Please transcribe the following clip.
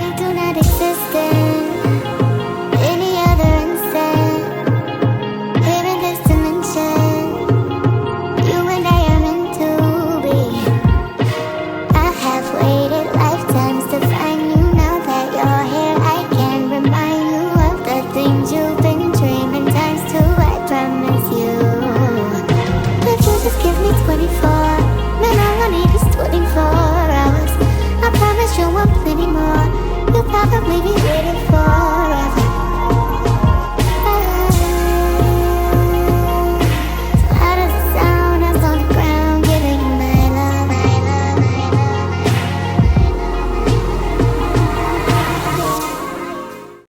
we do not exist in any other instant. Here in this dimension, you and I are meant to be. I have waited lifetimes to find you. Now that you're here, I can remind you of the things you've been dreaming times two. I promise you. If you just give me 24, then all I need is 24 hours. I promise you want plenty more. You'll probably be waiting for